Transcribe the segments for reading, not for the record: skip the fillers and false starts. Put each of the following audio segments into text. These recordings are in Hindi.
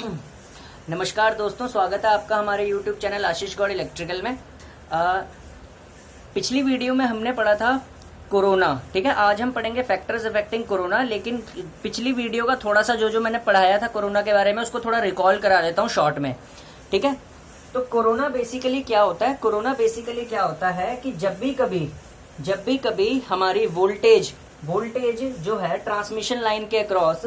नमस्कार दोस्तों, स्वागत है आपका हमारे YouTube चैनल आशीष गौड़ इलेक्ट्रिकल में। पिछली वीडियो में हमने पढ़ा था कोरोना, ठीक है। आज हम पढ़ेंगे फैक्टर्स अफेक्टिंग कोरोना, लेकिन पिछली वीडियो का थोड़ा सा जो मैंने पढ़ाया था कोरोना के बारे में उसको थोड़ा रिकॉल करा देता हूँ शॉर्ट में, ठीक है। तो कोरोना बेसिकली क्या होता है? कोरोना बेसिकली क्या होता है कि जब भी कभी हमारी वोल्टेज जो है ट्रांसमिशन लाइन के अक्रॉस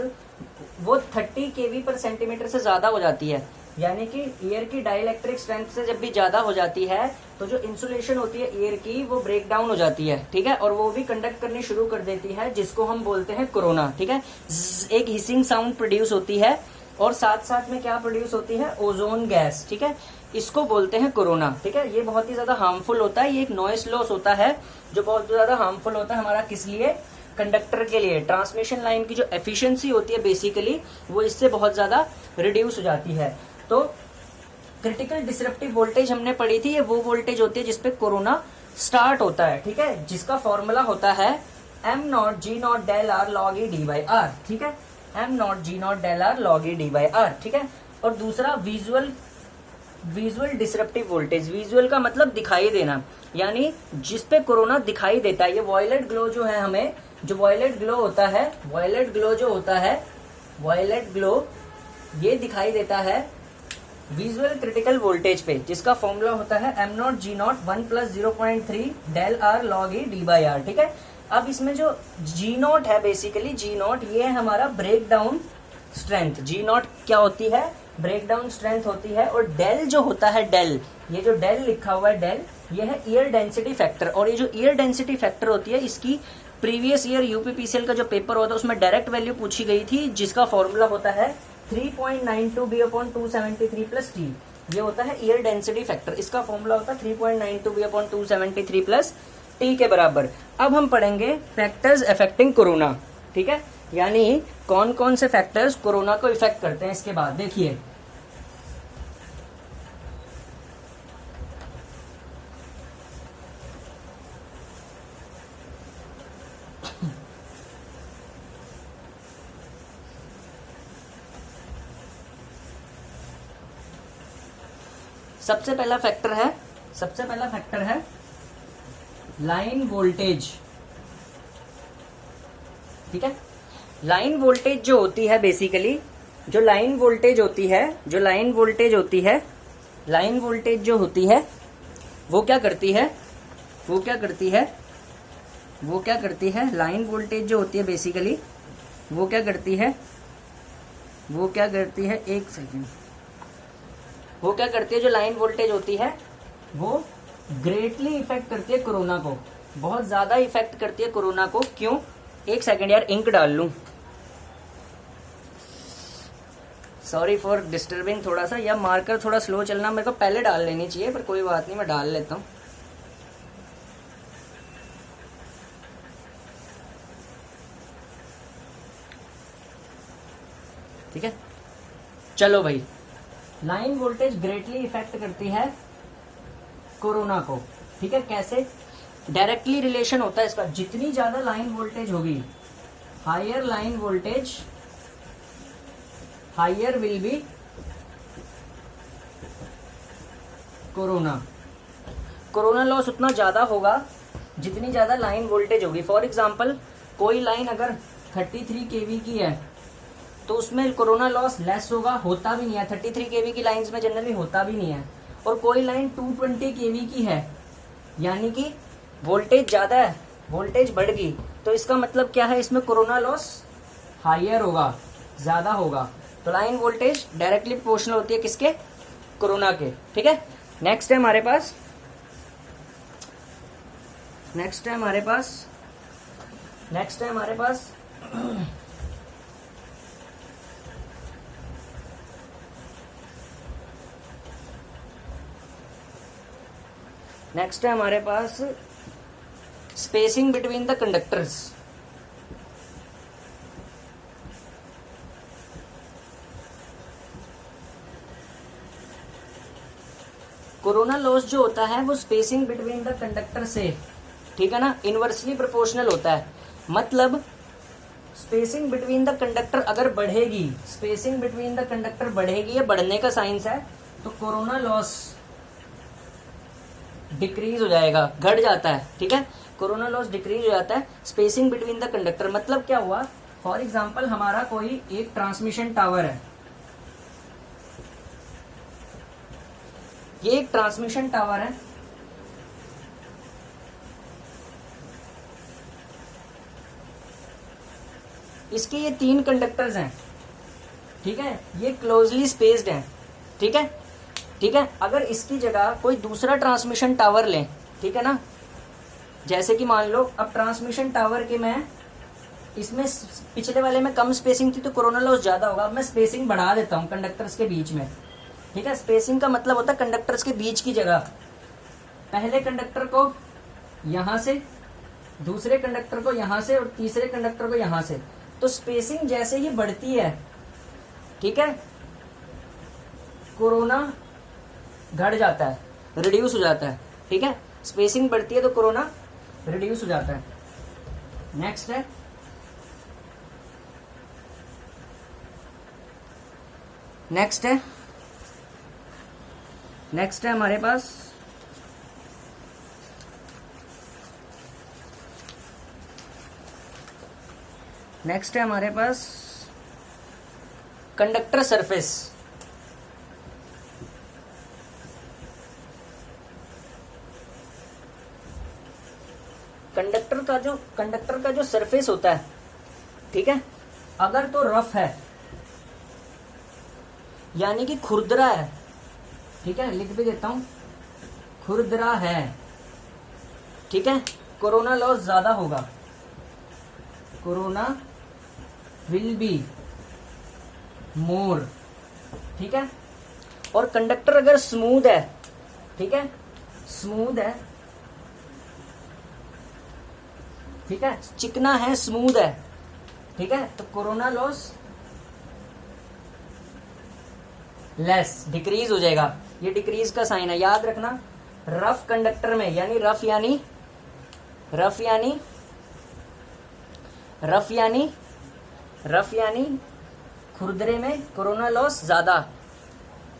वो 30 kV पर सेंटीमीटर से ज्यादा हो जाती है, यानी कि एयर की डाइलेक्ट्रिक स्ट्रेंथ से जब भी ज्यादा हो जाती है तो जो इंसुलेशन होती है एयर की वो ब्रेक डाउन हो जाती है, ठीक है, और वो भी कंडक्ट करनी शुरू कर देती है, जिसको हम बोलते हैं कोरोना, ठीक है। एक हिसिंग साउंड प्रोड्यूस होती है और साथ साथ में क्या प्रोड्यूस होती है? ओजोन गैस, ठीक है। इसको बोलते हैं कोरोना, ठीक है। ये बहुत ही ज्यादा हार्मफुल होता है, ये एक नॉइस लॉस होता है जो बहुत ज्यादा हार्मफुल होता है हमारा किस लिए? कंडक्टर के लिए। ट्रांसमिशन लाइन की जो एफिशिएंसी होती है बेसिकली वो इससे बहुत ज्यादा रिड्यूस हो जाती है। तो क्रिटिकल डिसरप्टिव वोल्टेज हमने पढ़ी थी, ये वो वोल्टेज होती है जिसपे कोरोना स्टार्ट होता है, ठीक है, जिसका फॉर्मूला होता है m0 g0 del r log e d by r, ठीक है। m0 g0 del r log e d by r, ठीक है। और दूसरा विजुअल डिसरप्टिव वोल्टेज। विजुअल का मतलब दिखाई देना, यानी जिसपे कोरोना दिखाई देता है। ये वॉयलेट ग्लो जो है, हमें जो वॉयलेट ग्लो ये दिखाई देता है विजुअल क्रिटिकल वोल्टेज पे, जिसका फॉर्मूला होता है m0 g0 1 + 0.3 del r log e d by r, ठीक है। अब इसमें जो g0 है बेसिकली g0 ये है हमारा ब्रेक डाउन स्ट्रेंथ। g0 क्या होती है? ब्रेक डाउन स्ट्रेंथ होती है। और डेल जो होता है, डेल, ये जो डेल लिखा हुआ है डेल, ये है एयर डेंसिटी फैक्टर। और ये जो एयर डेंसिटी फैक्टर होती है इसकी प्रीवियस ईयर यूपीपीसीएल का जो पेपर होता है उसमें डायरेक्ट वैल्यू पूछी गई थी, जिसका फॉर्मूला होता है 3.92 b/273 + t। ये होता है एयर डेंसिटी फैक्टर, इसका फॉर्मूला होता है 3.92 b/273 + t के बराबर। अब हम पढ़ेंगे फैक्टर्स अफेक्टिंग कोरोना, ठीक है, यानी कौन कौन से फैक्टर्स कोरोना को इफेक्ट करते हैं। इसके बाद देखिए, सबसे पहला फैक्टर है लाइन वोल्टेज, ठीक है। लाइन वोल्टेज जो होती है बेसिकली, लाइन वोल्टेज जो होती है वो क्या करती है? लाइन वोल्टेज जो होती है बेसिकली वो क्या करती है? एक सेकेंड। वो क्या करती है? जो लाइन वोल्टेज होती है वो ग्रेटली इफेक्ट करती है कोरोना को, बहुत ज्यादा इफेक्ट करती है कोरोना को। क्यों? एक सेकेंड यार, इंक डाल लूं, सॉरी फॉर डिस्टर्बिंग थोड़ा सा, या मार्कर थोड़ा स्लो चलना, मेरे को पहले डाल लेनी चाहिए, पर कोई बात नहीं, मैं डाल लेता हूं। ठीक है, चलो भाई। लाइन वोल्टेज ग्रेटली इफेक्ट करती है कोरोना को, ठीक है। कैसे? डायरेक्टली रिलेशन होता है इसका, जितनी ज्यादा लाइन वोल्टेज होगी, higher line voltage higher will be corona loss उतना ज्यादा होगा जितनी ज्यादा लाइन वोल्टेज होगी। फॉर एग्जांपल, कोई लाइन अगर 33 kV की है तो उसमें कोरोना लॉस लेस होगा, होता भी नहीं है। 33 kV की लाइंस में जनरली होता भी नहीं है। और कोई लाइन 220 kV की है, यानी कि वोल्टेज ज्यादा है, वोल्टेज बढ़ गई, तो इसका मतलब क्या है? इसमें कोरोना लॉस हायर होगा, ज्यादा होगा। तो लाइन वोल्टेज डायरेक्टली प्रोपोर्शनल होती है किसके? कोरोना के, ठीक है। नेक्स्ट है हमारे पास spacing between the conductors. Corona loss जो होता है वो स्पेसिंग बिटवीन द कंडक्टर से, ठीक है ना, इनवर्सली प्रोपोर्शनल होता है। मतलब स्पेसिंग बिटवीन द कंडक्टर अगर बढ़ेगी, स्पेसिंग बिटवीन द कंडक्टर बढ़ेगी, ये बढ़ने का साइंस है, तो कोरोना लॉस डिक्रीज हो जाएगा, घट जाता है, ठीक है। कोरोना लॉस डिक्रीज हो जाता है स्पेसिंग बिटवीन द कंडक्टर। मतलब क्या हुआ, फॉर एग्जाम्पल हमारा कोई एक ट्रांसमिशन टावर है, ये एक ट्रांसमिशन टावर है, इसके ये 3 कंडक्टर्स हैं, ठीक है, ये क्लोजली स्पेस्ड हैं, ठीक है, ठीक है। अगर इसकी जगह कोई दूसरा ट्रांसमिशन टावर लें, ठीक है ना, जैसे कि मान लो अब ट्रांसमिशन टावर के मैं इसमें पिछले वाले में कम स्पेसिंग थी तो कोरोना लॉस ज्यादा होगा, अब मैं स्पेसिंग बढ़ा देता हूं कंडक्टर्स के बीच में, ठीक है। स्पेसिंग का मतलब होता है कंडक्टर्स के बीच की जगह, पहले कंडक्टर को यहां से, दूसरे कंडक्टर को यहां से और तीसरे कंडक्टर को यहां से। तो स्पेसिंग जैसे ही बढ़ती है, ठीक है, कोरोना घट जाता है, रिड्यूस हो जाता है, ठीक है। स्पेसिंग बढ़ती है तो कोरोना रिड्यूस हो जाता है। नेक्स्ट है नेक्स्ट है हमारे पास कंडक्टर सरफेस। कंडक्टर का जो सरफेस होता है, ठीक है, अगर तो रफ है यानी कि खुरदरा है, ठीक है, लिख भी देता हूं, खुरदरा है, ठीक है, कोरोना लॉस ज्यादा होगा, कोरोना विल बी मोर, ठीक है। और कंडक्टर अगर स्मूथ है, ठीक है, स्मूथ है, ठीक है, चिकना है, स्मूथ है, ठीक है, तो कोरोना लॉस लेस, डिक्रीज हो जाएगा। ये डिक्रीज का साइन है, याद रखना। रफ कंडक्टर में यानी रफ यानी खुरदरे में कोरोना लॉस ज्यादा,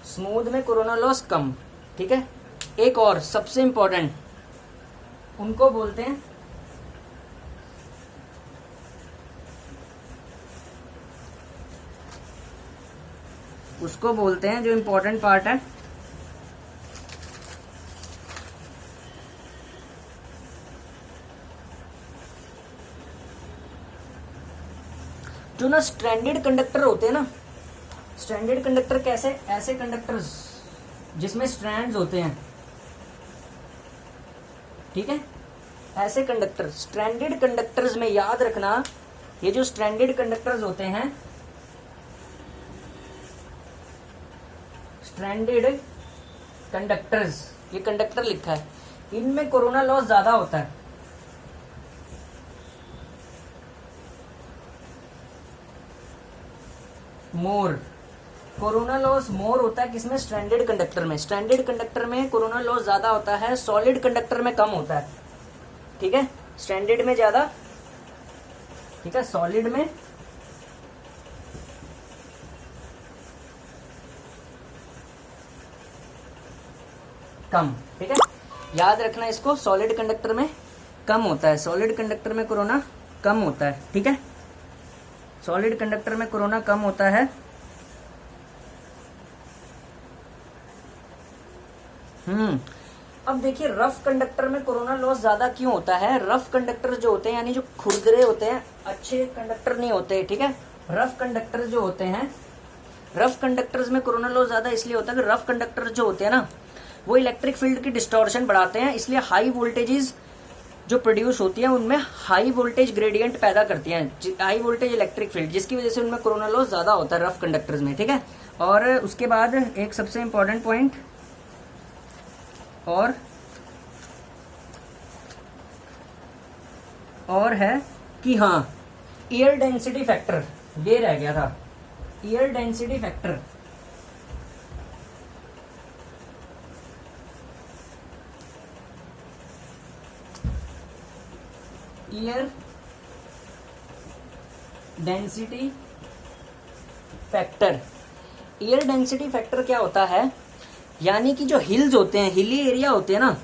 स्मूथ में कोरोना लॉस कम, ठीक है। एक और सबसे इंपॉर्टेंट, उनको बोलते हैं जो इंपॉर्टेंट पार्ट है, जो ना स्ट्रैंडेड कंडक्टर होते हैं ना, स्ट्रैंडेड कंडक्टर कैसे, ऐसे कंडक्टर्स जिसमें स्ट्रैंड्स होते हैं, ठीक है, ऐसे कंडक्टर। स्ट्रैंडेड कंडक्टर्स में याद रखना, ये जो स्ट्रैंडेड कंडक्टर्स होते हैं, स्ट्रैंडेड कंडक्टर्स, ये कंडक्टर लिखा है, इनमें कोरोना लॉस ज्यादा होता है, मोर, कोरोना लॉस मोर होता है किसमें, स्ट्रैंडेड कंडक्टर में। स्ट्रैंडेड कंडक्टर में कोरोना लॉस ज्यादा होता है, सॉलिड कंडक्टर में कम होता है, ठीक है, स्ट्रैंडेड में ज्यादा, ठीक है, सॉलिड में कम, ठीक है, याद रखना इसको। सॉलिड कंडक्टर में कम होता है, सॉलिड कंडक्टर में कोरोना कम होता है, ठीक है, सॉलिड कंडक्टर में कोरोना कम होता है। अब देखिए रफ कंडक्टर में कोरोना लॉस ज्यादा क्यों होता है। रफ कंडक्टर जो होते हैं यानी जो खुरदरे होते हैं, अच्छे कंडक्टर नहीं होते, ठीक है, रफ कंडक्टर जो होते हैं, रफ कंडक्टर्स में कोरोना लॉस ज्यादा इसलिए होता है कि रफ कंडक्टर जो होते हैं ना, वो इलेक्ट्रिक फील्ड की डिस्टॉर्शन बढ़ाते हैं, इसलिए हाई वोल्टेजेस जो प्रोड्यूस होती है उनमें हाई वोल्टेज ग्रेडियंट पैदा करती हैं, हाई वोल्टेज इलेक्ट्रिक फील्ड, जिसकी वजह से उनमें कोरोना लॉस ज्यादा होता है रफ कंडक्टर्स में, ठीक है। और उसके बाद एक सबसे इंपॉर्टेंट पॉइंट और है कि हाँ, एयर डेंसिटी फैक्टर, ये रह गया था, air density factor, air density factor. Air density factor क्या होता है, यानी कि जो हिल्स होते हैं, हिली एरिया होते हैं ना,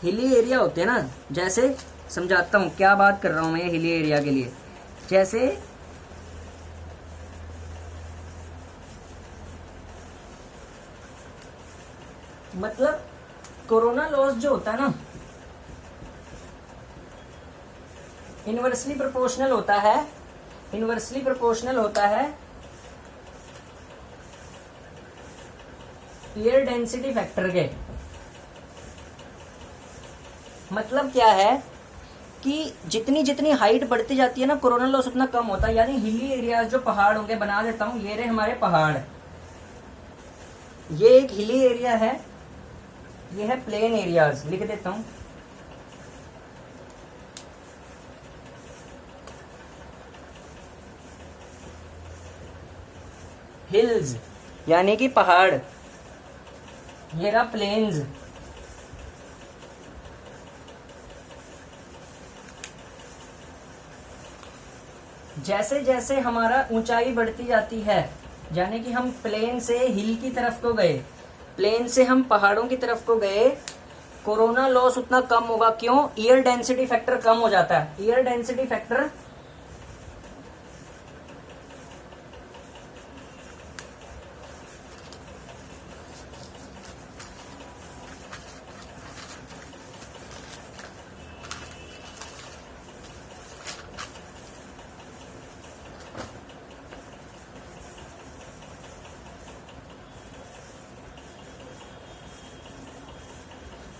हिली एरिया होते हैं ना, जैसे समझाता हूं क्या बात कर रहा हूं मैं ये हिली एरिया के लिए। जैसे मतलब कोरोना लॉस जो होता है ना, इनवर्सली प्रोपोर्शनल होता है, इनवर्सली प्रोपोर्शनल होता है एयर डेंसिटी फैक्टर के। मतलब क्या है कि जितनी जितनी हाइट बढ़ती जाती है ना, कोरोना लॉस उतना कम होता है। यानी हिली एरियाज जो पहाड़ होंगे, बना देता हूं, ये रहे हमारे पहाड़, ये एक हिली एरिया है, ये है प्लेन एरियाज, लिख देता हूं। हिल्स यानी कि पहाड़, ये रहा प्लेन्स। जैसे जैसे हमारा ऊंचाई बढ़ती जाती है, यानी कि हम प्लेन से हिल की तरफ को गए, प्लेन से हम पहाड़ों की तरफ को गए, कोरोना लॉस उतना कम होगा। क्यों? एयर डेंसिटी फैक्टर कम हो जाता है। एयर डेंसिटी फैक्टर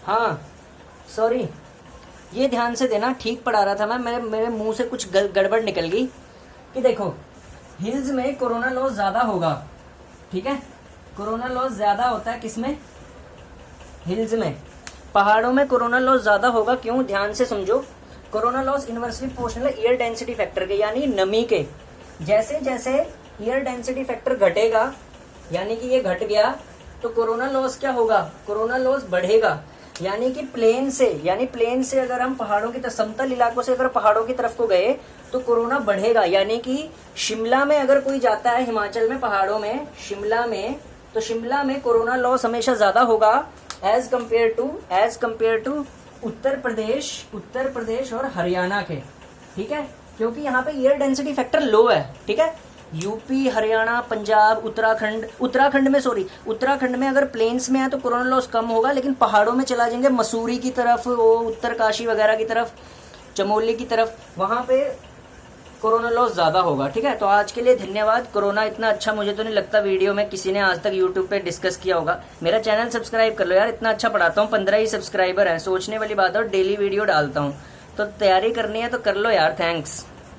हाँ सॉरी, ये ध्यान से देना, ठीक पढ़ा रहा था मैं, मेरे मुंह से कुछ गड़बड़ निकल गई। कि देखो हिल्स में कोरोना लॉस ज्यादा होगा, ठीक है, कोरोना लॉस ज्यादा होता है किसमें? हिल्स में। पहाड़ों में कोरोना लॉस ज्यादा होगा। क्यों? ध्यान से समझो, कोरोना लॉस इनवर्सली प्रोपोर्शनल है एयर डेंसिटी फैक्टर के, यानी नमी के। जैसे जैसे एयर डेंसिटी फैक्टर घटेगा, यानी कि ये घट गया, तो कोरोना लॉस क्या होगा? कोरोना लॉस बढ़ेगा। यानी कि प्लेन से अगर हम पहाड़ों की तरफ, समतल इलाकों से अगर पहाड़ों की तरफ को गए तो कोरोना बढ़ेगा। यानी कि शिमला में अगर कोई जाता है, हिमाचल में पहाड़ों में, शिमला में, तो शिमला में कोरोना लॉस हमेशा ज्यादा होगा as compare to Uttar Pradesh और हरियाणा के, ठीक है, क्योंकि यहाँ पे एयर डेंसिटी फैक्टर लो है, ठीक है। यूपी, हरियाणा, पंजाब, उत्तराखंड में अगर प्लेन्स में है तो कोरोना लॉस कम होगा, लेकिन पहाड़ों में चला जाएंगे, मसूरी की तरफ, वो उत्तरकाशी वगैरह की तरफ, चमोली की तरफ, वहां पे कोरोना लॉस ज्यादा होगा, ठीक है। तो आज के लिए धन्यवाद। कोरोना इतना अच्छा मुझे तो नहीं लगता वीडियो में किसी ने आज तक यूट्यूब पे डिस्कस किया होगा। मेरा चैनल सब्सक्राइब कर लो यार, इतना अच्छा पढ़ाता हूँ, 15 ही सब्सक्राइबर हैं, सोचने वाली बात है, और डेली वीडियो डालता हूँ, तो तैयारी करनी है तो कर लो यार। थैंक्स।